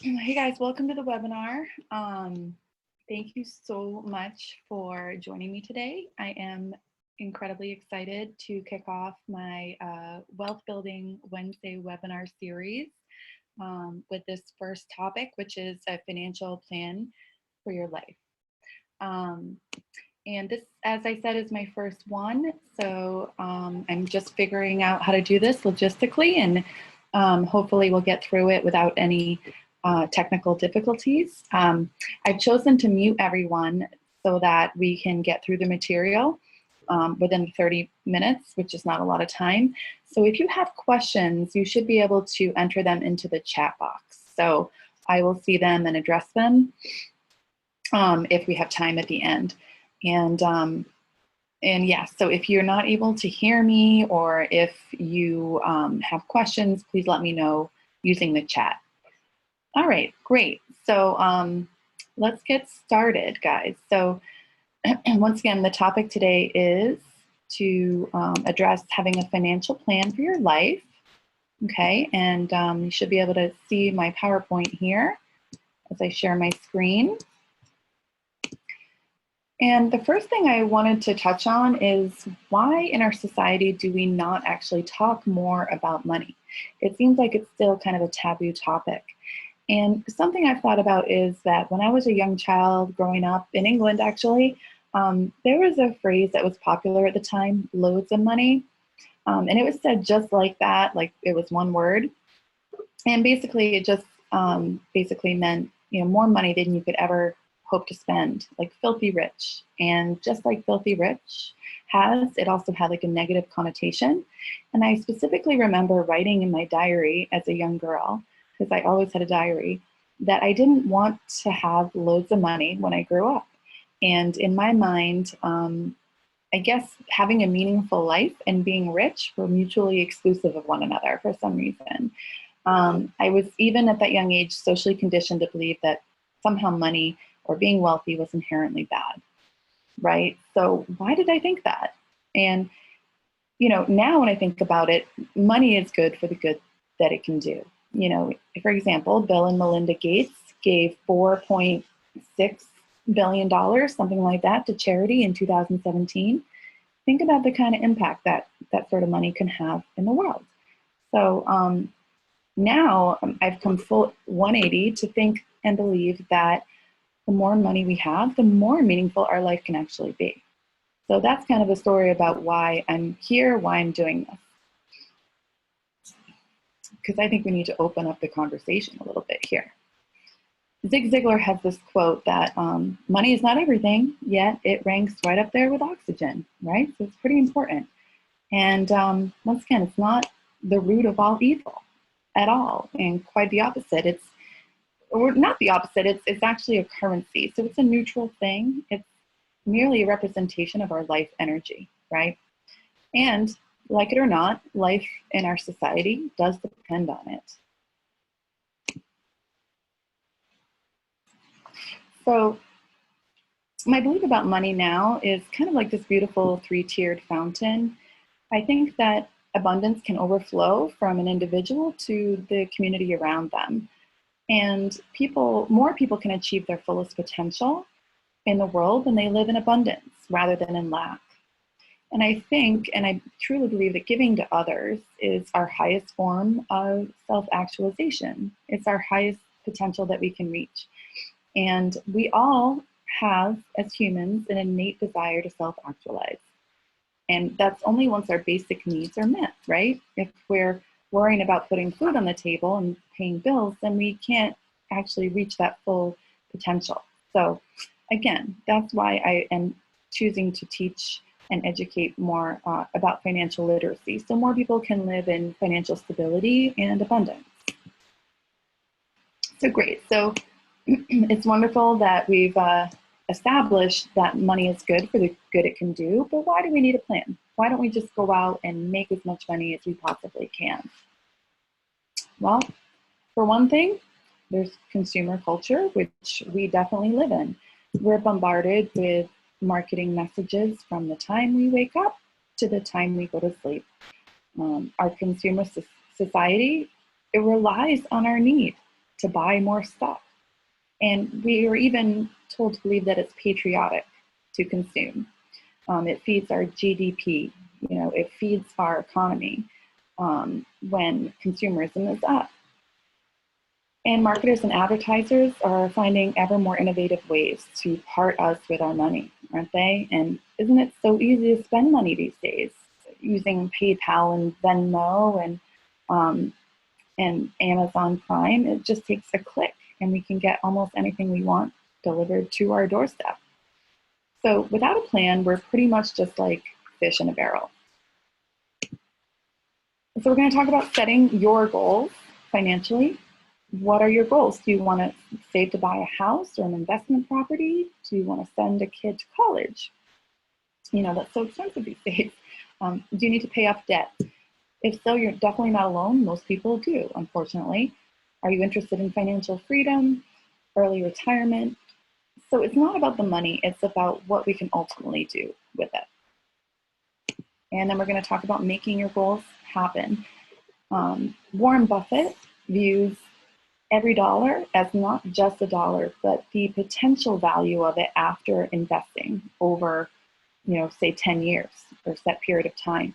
Hey guys, welcome to the webinar. Thank you so much for joining me today. I am incredibly excited to kick off my Wealth Building Wednesday webinar series with this first topic, which is a financial plan for your life. And this, as I said, is my first one. So I'm just figuring out how to do this logistically, and hopefully we'll get through it without any technical difficulties. I've chosen to mute everyone so that we can get through the material within 30 minutes, which is not a lot of time. So if you have questions, you should be able to enter them into the chat box. So I will see them and address them if we have time at the end. And yeah, so if you're not able to hear me, or if you have questions, please let me know using the chat. All right, great. So let's get started, guys. So once again, the topic today is to address having a financial plan for your life. Okay, and you should be able to see my PowerPoint here. as I share my screen. And the first thing I wanted to touch on is why in our society do we not actually talk more about money? It seems like it's still kind of a taboo topic. And something I've thought about is that when I was a young child growing up in England, actually, there was a phrase that was popular at the time, loads of money. And it was said just like that, like it was one word. And basically it just basically meant, more money than you could ever hope to spend, like filthy rich. And just like filthy rich it also had like a negative connotation. And I specifically remember writing in my diary as a young girl, because I always had a diary, that I didn't want to have loads of money when I grew up. And in my mind, I guess having a meaningful life and being rich were mutually exclusive of one another for some reason. I was, even at that young age, socially conditioned to believe that somehow money or being wealthy was inherently bad, right? So why did I think that? And, now when I think about it, money is good for the good that it can do. For example, Bill and Melinda Gates gave $4.6 billion, something like that, to charity in 2017. Think about the kind of impact that sort of money can have in the world. So now I've come full 180 to think and believe that the more money we have, the more meaningful our life can actually be. So that's kind of a story about why I'm here, why I'm doing this. Because I think we need to open up the conversation a little bit here. Zig Ziglar has this quote that money is not everything, yet it ranks right up there with oxygen, right? So it's pretty important. And once again, it's not the root of all evil at all, and quite the opposite. Or not the opposite, it's actually a currency. So it's a neutral thing. It's merely a representation of our life energy, right? And like it or not, life in our society does depend on it. So my belief about money now is kind of like this beautiful three-tiered fountain. I think that abundance can overflow from an individual to the community around them. And more people can achieve their fullest potential in the world when they live in abundance rather than in lack. And I think, and I truly believe, that giving to others is our highest form of self-actualization. It's our highest potential that we can reach. And we all have, as humans, an innate desire to self-actualize. And that's only once our basic needs are met, right? If we're worrying about putting food on the table and paying bills, then we can't actually reach that full potential. So again, that's why I am choosing to teach and educate more about financial literacy, so more people can live in financial stability and abundance. So great. So it's wonderful that we've established that money is good for the good it can do, but why do we need a plan? Why don't we just go out and make as much money as we possibly can? Well, for one thing, there's consumer culture, which we definitely live in. We're bombarded with marketing messages from the time we wake up to the time we go to sleep. Our consumer society, it relies on our need to buy more stuff. And we are even told to believe that it's patriotic to consume. It feeds our GDP, it feeds our economy when consumerism is up. And marketers and advertisers are finding ever more innovative ways to part us with our money, aren't they? And isn't it so easy to spend money these days using PayPal and Venmo and Amazon Prime? It just takes a click and we can get almost anything we want delivered to our doorstep. So without a plan, we're pretty much just like fish in a barrel. So we're going to talk about setting your goals financially. What are your goals? Do you want to save to buy a house or an investment property? Do you want to send a kid to college? That's so expensive these days. Do you need to pay off debt? If so, you're definitely not alone. Most people do, unfortunately. Are you interested in financial freedom, early retirement? So it's not about the money, it's about what we can ultimately do with it. And then we're going to talk about making your goals happen. Warren Buffett views every dollar as not just a dollar, but the potential value of it after investing over, say 10 years or set period of time.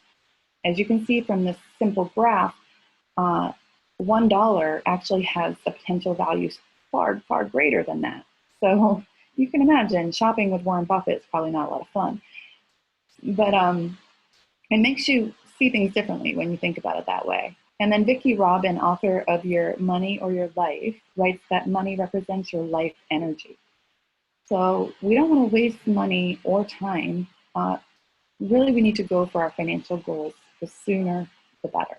As you can see from this simple graph, $1 actually has a potential value far, far greater than that. So you can imagine shopping with Warren Buffett is probably not a lot of fun. But it makes you see things differently when you think about it that way. And then Vicki Robin, author of Your Money or Your Life, writes that money represents your life energy. So we don't want to waste money or time. Really, we need to go for our financial goals. The sooner, the better.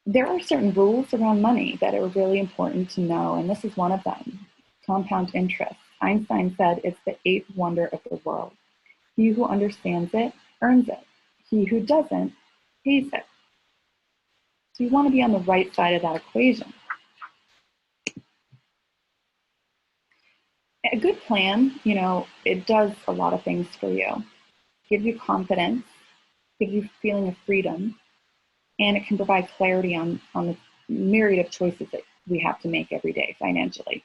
There are certain rules around money that are really important to know, and this is one of them. Compound interest. Einstein said it's the eighth wonder of the world. He who understands it earns it. He who doesn't pays it. So you want to be on the right side of that equation. A good plan, it does a lot of things for you. Gives you confidence, gives you a feeling of freedom, and it can provide clarity on the myriad of choices that we have to make every day financially.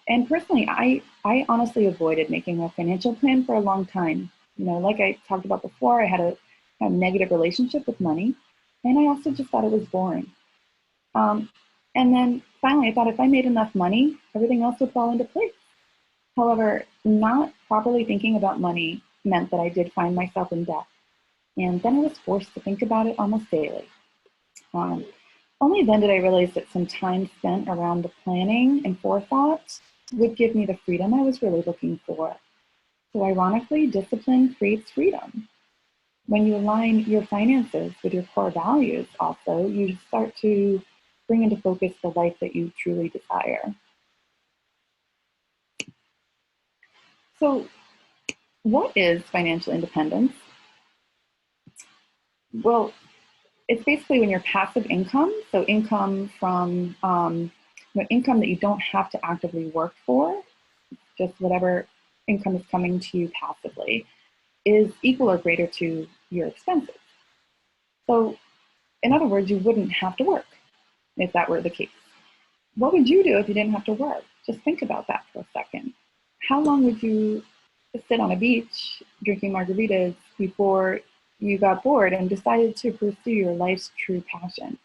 And personally, I honestly avoided making a financial plan for a long time. Like I talked about before, I had a negative relationship with money, and I also just thought it was boring. And then finally, I thought if I made enough money, everything else would fall into place. However, not properly thinking about money meant that I did find myself in debt. And then I was forced to think about it almost daily. Only then did I realize that some time spent around the planning and forethought would give me the freedom I was really looking for. So ironically, discipline creates freedom. When you align your finances with your core values also, you start to bring into focus the life that you truly desire. So what is financial independence? Well, it's basically when your passive income, so income from income that you don't have to actively work for, just whatever income is coming to you passively, is equal or greater to your expenses. So in other words, you wouldn't have to work if that were the case. What would you do if you didn't have to work? Just think about that for a second. How long would you sit on a beach drinking margaritas before you got bored and decided to pursue your life's true passion?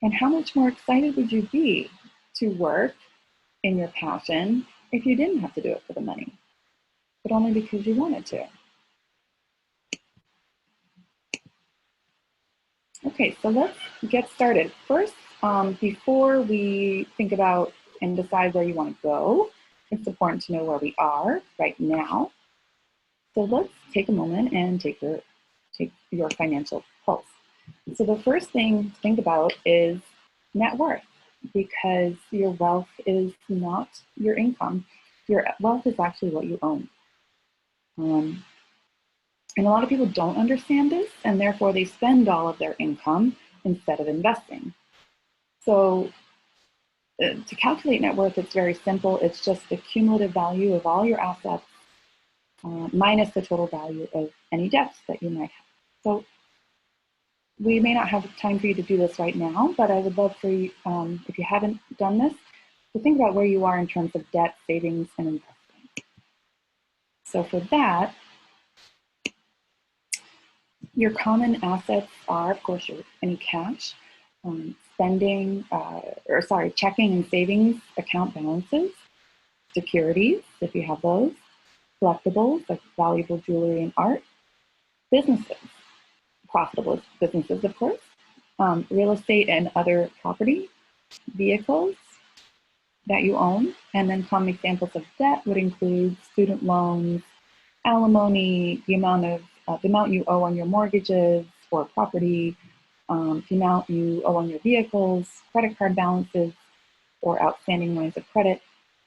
And how much more excited would you be to work in your passion if you didn't have to do it for the money, but only because you wanted to? Okay, so let's get started. First, before we think about and decide where you want to go, it's important to know where we are right now. So let's take a moment and take your financial pulse. So the first thing to think about is net worth, because your wealth is not your income. Your wealth is actually what you own. And a lot of people don't understand this, and therefore they spend all of their income instead of investing. So to calculate net worth, it's very simple. It's just the cumulative value of all your assets minus the total value of any debts that you might have. So we may not have time for you to do this right now, but I would love for you, if you haven't done this, to think about where you are in terms of debt, savings, and investing. So for that, your common assets are, of course, any cash, checking and savings account balances, securities, if you have those, collectibles, like valuable jewelry and art, businesses, profitable businesses, of course, real estate and other property, vehicles that you own, and then common examples of debt would include student loans, alimony, the amount you owe on your mortgages or property, the amount you owe on your vehicles, credit card balances, or outstanding lines of credit,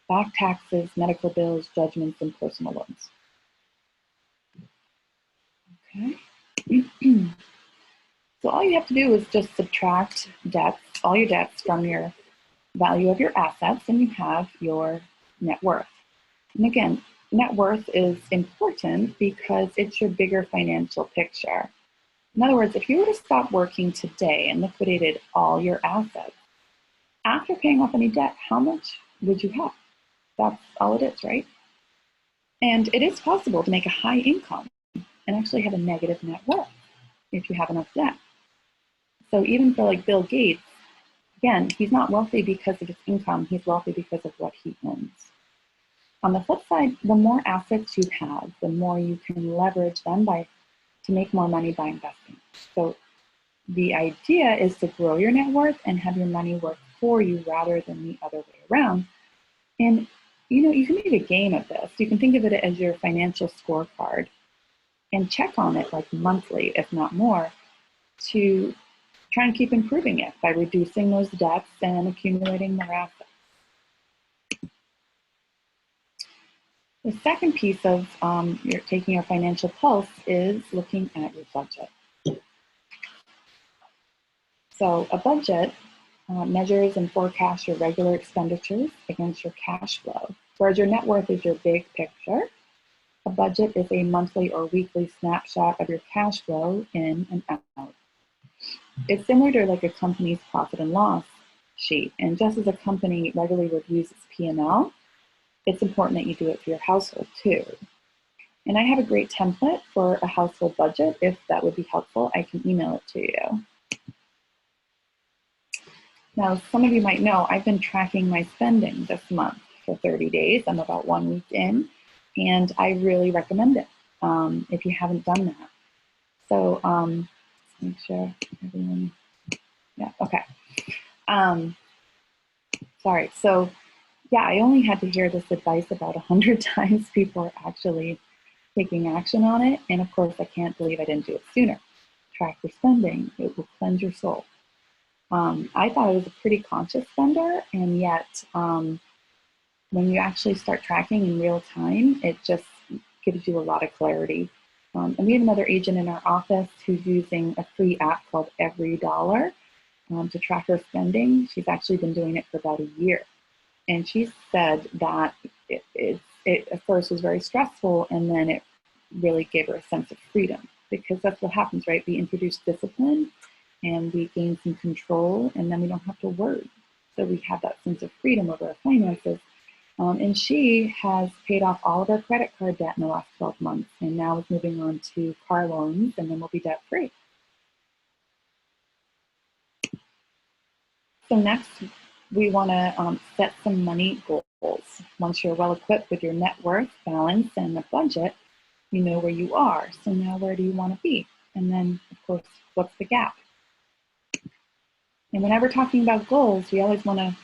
back taxes, medical bills, judgments, and personal loans. Okay. So all you have to do is just subtract all your debts from your value of your assets, and you have your net worth. And again, net worth is important because it's your bigger financial picture. In other words, if you were to stop working today and liquidated all your assets, after paying off any debt, how much would you have? That's all it is, right? And it is possible to make a high income and actually have a negative net worth if you have enough debt. So even for like Bill Gates, again, he's not wealthy because of his income, he's wealthy because of what he owns. On the flip side, the more assets you have, the more you can leverage them to make more money by investing. So the idea is to grow your net worth and have your money work for you rather than the other way around. And you can make a game of this. You can think of it as your financial scorecard and check on it like monthly, if not more, to try and keep improving it by reducing those debts and accumulating more assets. The second piece of taking your financial pulse is looking at your budget. So a budget measures and forecasts your regular expenditures against your cash flow, whereas your net worth is your big picture. A budget is a monthly or weekly snapshot of your cash flow in and out. It's similar to like a company's profit and loss sheet. And just as a company regularly reviews its P&L, it's important that you do it for your household too. And I have a great template for a household budget. If that would be helpful, I can email it to you. Now, some of you might know I've been tracking my spending this month for 30 days. I'm about 1 week in, and I really recommend it if you haven't done that. So make sure everyone, yeah, okay. Sorry, so yeah, I only had to hear this advice about 100 times before actually taking action on it. And of course, I can't believe I didn't do it sooner. Track your spending, it will cleanse your soul. I thought I was a pretty conscious spender, and yet when you actually start tracking in real time, it just gives you a lot of clarity. And we have another agent in our office who's using a free app called Every Dollar to track her spending. She's actually been doing it for about a year. And she said that it at first was very stressful, and then it really gave her a sense of freedom, because that's what happens, right? We introduce discipline and we gain some control, and then we don't have to worry. So we have that sense of freedom over our finances. And she has paid off all of her credit card debt in the last 12 months, and now is moving on to car loans, and then we'll be debt free. So next, we want to set some money goals. Once you're well equipped with your net worth, balance, and the budget, you know where you are. So now where do you want to be? And then, of course, what's the gap? And whenever talking about goals, we always want to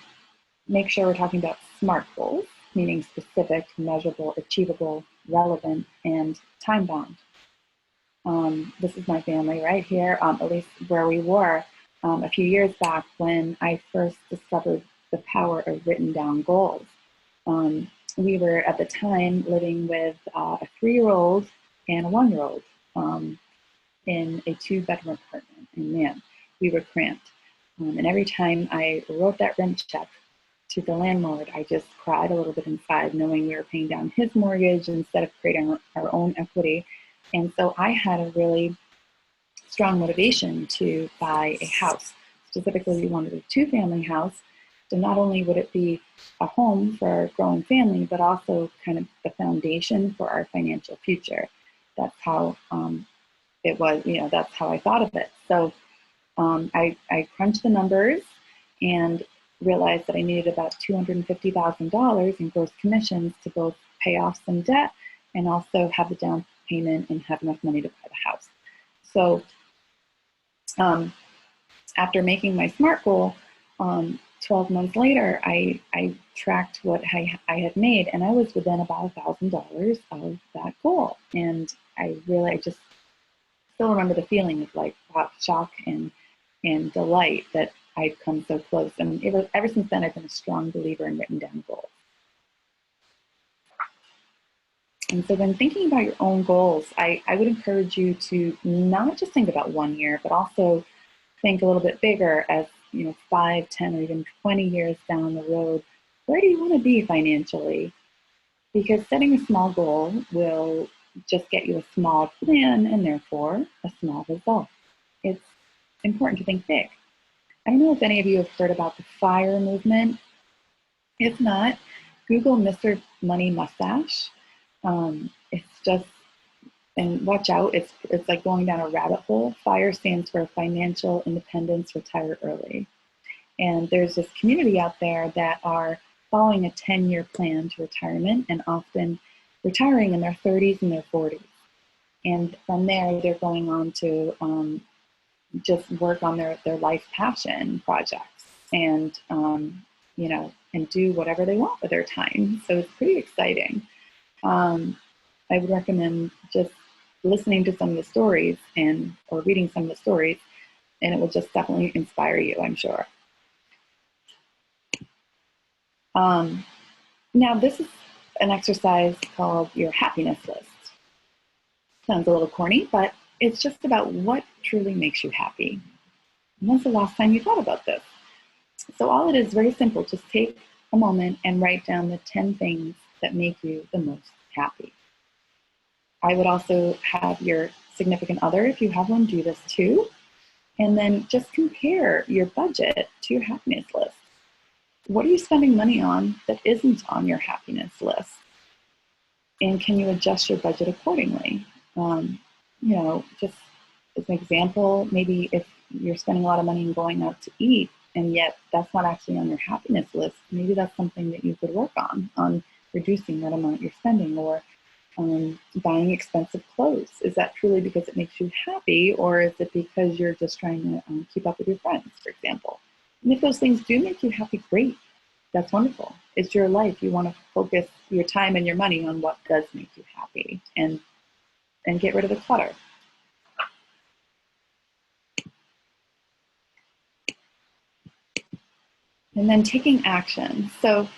make sure we're talking about SMART goals, meaning specific, measurable, achievable, relevant, and time-bound. This is my family right here, at least where we were a few years back when I first discovered the power of written down goals. We were at the time living with a 3-year-old and a 1-year-old in a 2-bedroom apartment. And man, we were cramped. And every time I wrote that rent check to the landlord, I just cried a little bit inside, knowing we were paying down his mortgage instead of creating our own equity. And so I had a really strong motivation to buy a house. Specifically, we wanted a 2-family house. So not only would it be a home for our growing family, but also kind of the foundation for our financial future. That's how it was, that's how I thought of it. So I crunched the numbers and realized that I needed about $250,000 in gross commissions to both pay off some debt and also have the down payment and have enough money to buy the house. So after making my SMART goal, 12 months later, I tracked what I had made, and I was within about $1,000 of that goal. And I just still remember the feeling of like shock and delight that I'd come so close. And ever since then, I've been a strong believer in written down goals. And so when thinking about your own goals, I would encourage you to not just think about 1 year, but also think a little bit bigger as 5, 10, or even 20 years down the road. Where do you want to be financially? Because setting a small goal will just get you a small plan and therefore a small result. it's important to think big. I don't know if any of you have heard about the FIRE movement. If not, Google Mr. Money Mustache. It's just, and watch out, it's like going down a rabbit hole. FIRE stands for Financial Independence, Retire Early. And there's this community out there that are following a 10-year plan to retirement and often retiring in their 30s and their 40s. And from there, they're going on to just work on their life passion projects and, you know, and do whatever they want with their time. So it's pretty exciting. I would recommend just listening to some of the stories or reading some of the stories, and it will just definitely inspire you, I'm sure. Now this is an exercise called your happiness list. Sounds a little corny, but it's just about what truly makes you happy. And when's the last time you thought about this? So all it is very simple. Just take a moment and write down the 10 things that make you the most happy. I would also have your significant other, if you have one, do this too. And then just compare your budget to your happiness list. What are you spending money on that isn't on your happiness list? And can you adjust your budget accordingly? You know, just as an example, maybe if you're spending a lot of money on going out to eat, and yet that's not actually on your happiness list, maybe that's something that you could work on reducing that amount you're spending, or buying expensive clothes. Is that truly because it makes you happy, or is it because you're just trying to keep up with your friends, for example? And if those things do make you happy, great. That's wonderful. It's your life. You want to focus your time and your money on what does make you happy, and get rid of the clutter. And then taking action. So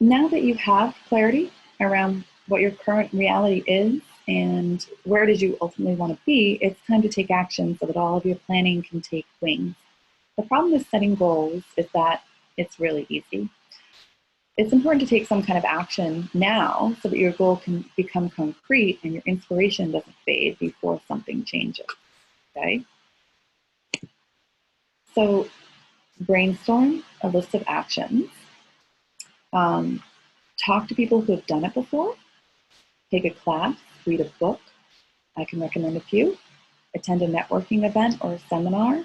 now that you have clarity around what your current reality is and where it is you ultimately want to be, it's time to take action so that all of your planning can take wings. The problem with setting goals is that it's really easy. It's important to take some kind of action now so that your goal can become concrete and your inspiration doesn't fade before something changes, okay? So brainstorm a list of actions. Talk to people who have done it before. Take a class, read a book. I can recommend a few. Attend a networking event or a seminar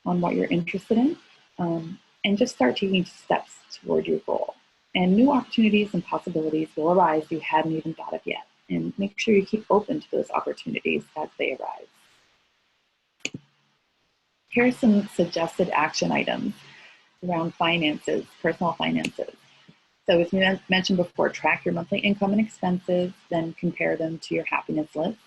on what you're interested in. And just start taking steps toward your goal. And new opportunities and possibilities will arise you hadn't even thought of yet. And make sure you keep open to those opportunities as they arise. Here are some suggested action items around finances, personal finances. So as we mentioned before, track your monthly income and expenses, then compare them to your happiness list.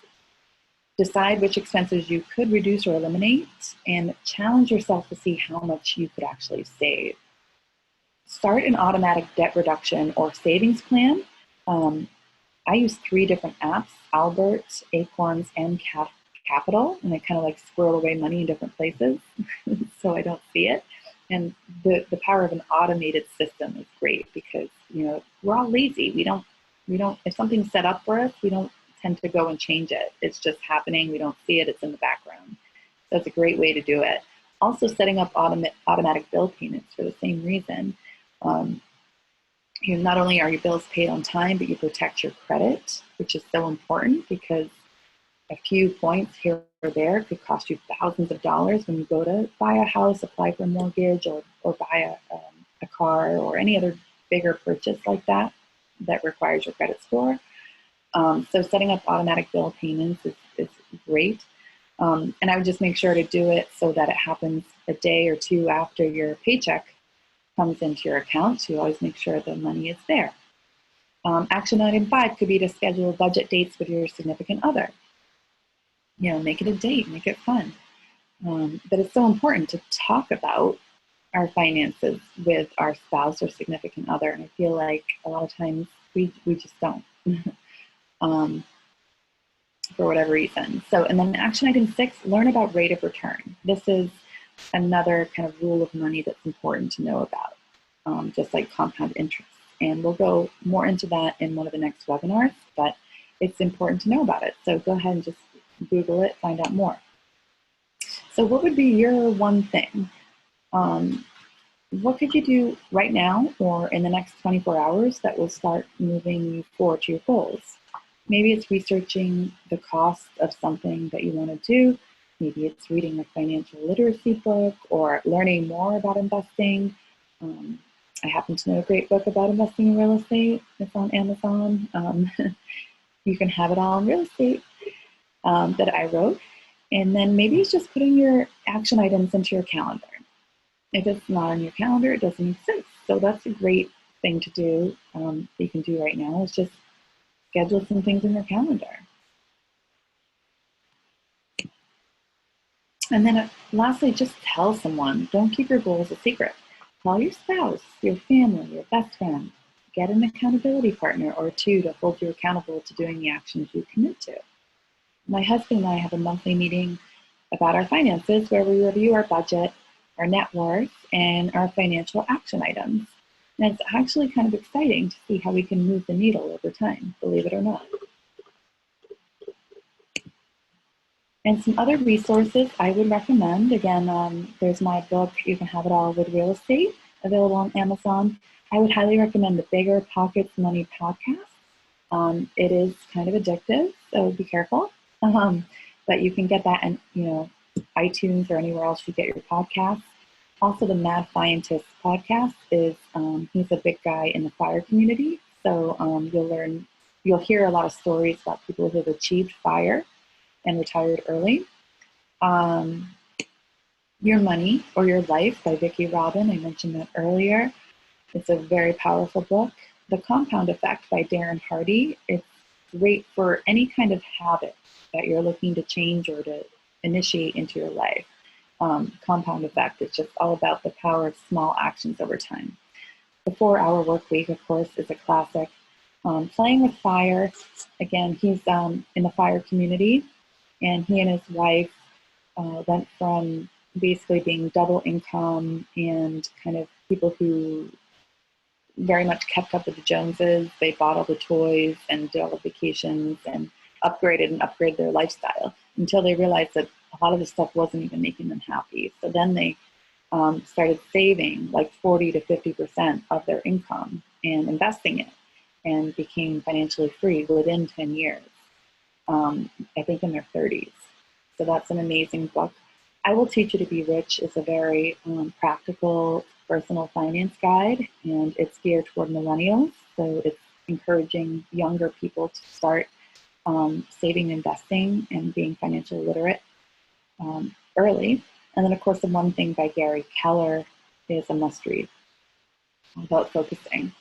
Decide which expenses you could reduce or eliminate, and challenge yourself to see how much you could actually save. Start an automatic debt reduction or savings plan. I use 3 different apps, Albert, Acorns, and Capital, and I kind of like squirrel away money in different places so I don't see it. And the power of an automated system is great because, you know, we're all lazy. We don't, if something's set up for us, we don't tend to go and change it. It's just happening. We don't see it. It's in the background. So it's a great way to do it. Also setting up automatic bill payments for the same reason. You know, not only are your bills paid on time, but you protect your credit, which is so important because a few points here or there could cost you thousands of dollars when you go to buy a house, apply for a mortgage, or buy a car or any other bigger purchase like that requires your credit score. So setting up automatic bill payments is great. And I would just make sure to do it so that it happens a day or two after your paycheck comes into your account. So you always make sure the money is there. Action item 5 could be to schedule budget dates with your significant other. You know, make it a date, make it fun. But it's so important to talk about our finances with our spouse or significant other. And I feel like a lot of times we just don't. For whatever reason. So, and then action item 6, learn about rate of return. This is another kind of rule of money that's important to know about, just like compound interest. And we'll go more into that in one of the next webinars, but it's important to know about it. So go ahead and just Google it, find out more. So what would be your one thing? What could you do right now or in the next 24 hours that will start moving you forward to your goals? Maybe it's researching the cost of something that you want to do. Maybe it's reading a financial literacy book or learning more about investing. I happen to know a great book about investing in real estate. It's on Amazon. You can have it all in real estate that I wrote. And then maybe it's just putting your action items into your calendar. If it's not on your calendar, it doesn't exist. So that's a great thing to do that you can do right now is just schedule some things in your calendar. And then lastly, just tell someone. Don't keep your goals a secret. Tell your spouse, your family, your best friend. Get an accountability partner or two to hold you accountable to doing the actions you commit to. My husband and I have a monthly meeting about our finances where we review our budget, our net worth, and our financial action items. And it's actually kind of exciting to see how we can move the needle over time, believe it or not. And some other resources I would recommend, again, there's my book, You Can Have It All with Real Estate, available on Amazon. I would highly recommend the Bigger Pockets Money podcast. It is kind of addictive, so be careful. But you can get that in, iTunes or anywhere else you get your podcasts. Also, the Mad Scientist podcast is, he's a big guy in the FIRE community. So you'll hear a lot of stories about people who have achieved FIRE and retired early. Your Money or Your Life by Vicki Robin, I mentioned that earlier. It's a very powerful book. The Compound Effect by Darren Hardy. It's great for any kind of habit that you're looking to change or to initiate into your life. Compound Effect is just all about the power of small actions over time. The 4-Hour Work Week, of course, is a classic. Playing with Fire, again, he's in the FIRE community, and he and his wife went from basically being double income and kind of people who very much kept up with the Joneses. They bought all the toys and did all the vacations and upgraded their lifestyle until they realized that a lot of the stuff wasn't even making them happy. So then they started saving like 40 to 50% of their income and investing it, and became financially free within 10 years, I think in their 30s. So that's an amazing book. I Will Teach You to Be Rich is a very practical personal finance guide, and it's geared toward millennials. So it's encouraging younger people to start saving, investing, and being financially literate early. And then, of course, The One Thing by Gary Keller is a must-read about focusing.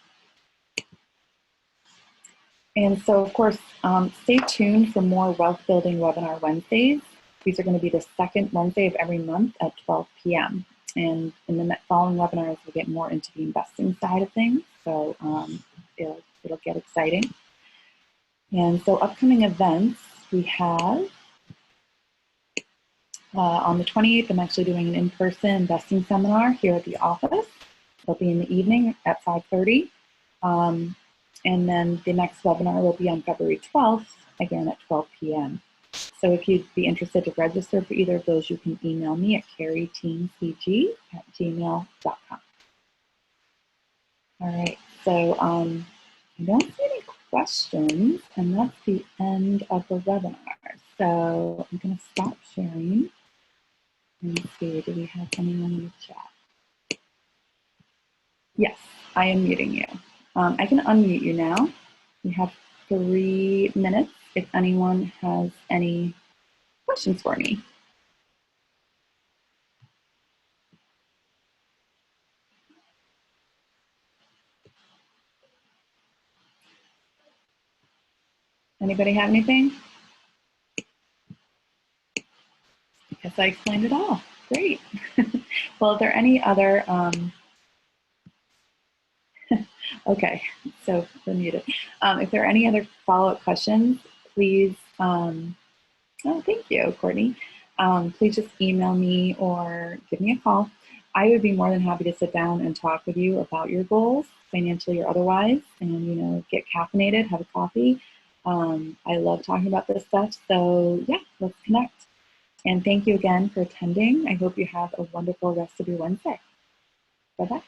And so, of course, stay tuned for more Wealth Building Webinar Wednesdays. These are going to be the second Wednesday of every month at 12 p.m. And in the following webinars, we'll get more into the investing side of things. So it'll get exciting. And so upcoming events, we have on the 28th, I'm actually doing an in-person investing seminar here at the office. It'll be in the evening at 5:30. And then the next webinar will be on February 12th, again at 12 p.m. So if you'd be interested to register for either of those, you can email me at carrieteamcg@gmail.com. All right, so I don't see any questions, and that's the end of the webinar. So I'm going to stop sharing. Let me see, do we have anyone in the chat? Yes, I am muting you. I can unmute you now. We have 3 minutes if anyone has any questions for me. Anybody have anything? I guess I explained it all. Great. Well, are there any other, okay, so we're muted. If there are any other follow-up questions, please, oh, thank you, Courtney. Please just email me or give me a call. I would be more than happy to sit down and talk with you about your goals, financially or otherwise, and, get caffeinated, have a coffee. I love talking about this stuff. So yeah, let's connect. And thank you again for attending. I hope you have a wonderful rest of your Wednesday. Bye-bye.